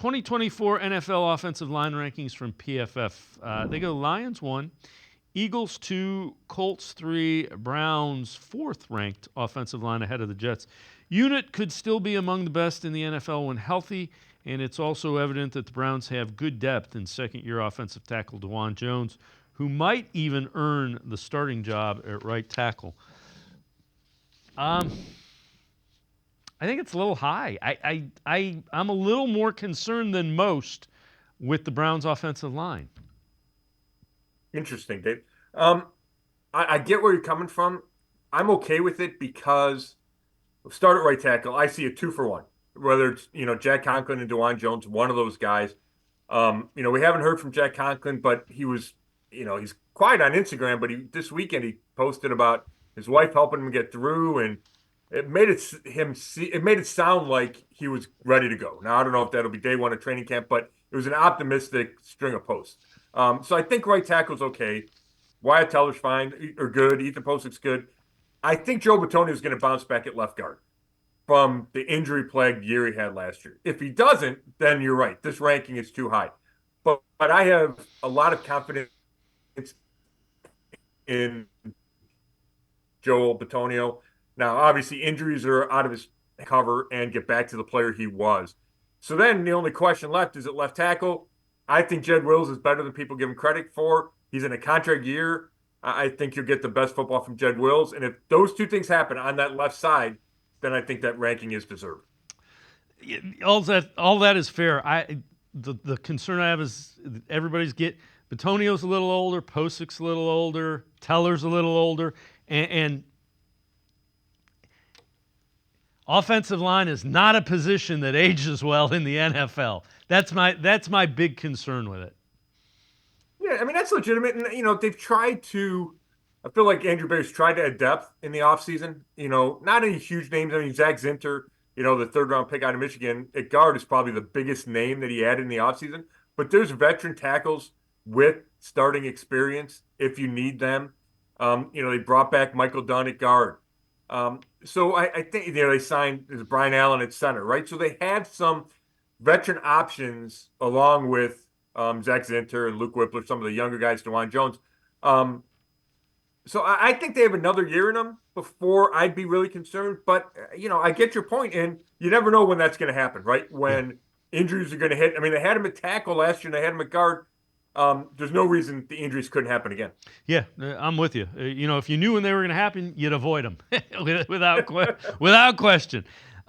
2024 NFL offensive line rankings from PFF. They go Lions 1, Eagles 2, Colts 3, Browns 4th ranked offensive line ahead of the Jets. Unit could still be among the best in the NFL when healthy, and it's also evident that the Browns have good depth in second-year offensive tackle DeJuan Jones, who might even earn the starting job at right tackle. I think it's a little high. I'm a little more concerned than most with the Browns' offensive line. Interesting, Dave. I get where you're coming from. I'm okay with it because start at right tackle. I see a 2-for-1. Whether it's Jack Conklin and DeJuan Jones, one of those guys. We haven't heard from Jack Conklin, but he was, he's quiet on Instagram. But this weekend he posted about his wife helping him get through, and it made it sound like he was ready to go. Now I don't know if that'll be day one of training camp, but it was an optimistic string of posts. So I think right tackle's okay. Wyatt Teller's fine or good. Ethan Posic's good. I think Joe Bitonio is going to bounce back at left guard from the injury-plagued year he had last year. If he doesn't, then you're right. This ranking is too high. But I have a lot of confidence in Joe Bitonio. Now, obviously, injuries are out of his cover and get back to the player he was. So then the only question left is at left tackle. I think Jed Wills is better than people give him credit for. He's in a contract year. I think you'll get the best football from Jed Wills. And if those two things happen on that left side, then I think that ranking is deserved. All that is fair. The concern I have is everybody's Bitonio's a little older, Posic's a little older, Teller's a little older, and offensive line is not a position that ages well in the NFL. That's my big concern with it. Yeah, I mean, that's legitimate. And, they've tried to, I feel like Andrew Berry's tried to add depth in the offseason. Not any huge names. I mean, Zach Zinter, the third-round pick out of Michigan at guard is probably the biggest name that he added in the offseason. But there's veteran tackles with starting experience if you need them. They brought back Michael Dunn at guard. So I think, they signed Brian Allen at center, right? So they had some veteran options along with Zach Zinter and Luke Whippler, some of the younger guys, DeJuan Jones. So I think they have another year in them before I'd be really concerned. But, I get your point, and you never know when that's going to happen, right? When injuries are going to hit. I mean, they had him at tackle last year, and they had him at guard. There's no reason the injuries couldn't happen again. Yeah, I'm with you. If you knew when they were going to happen, you'd avoid them without question.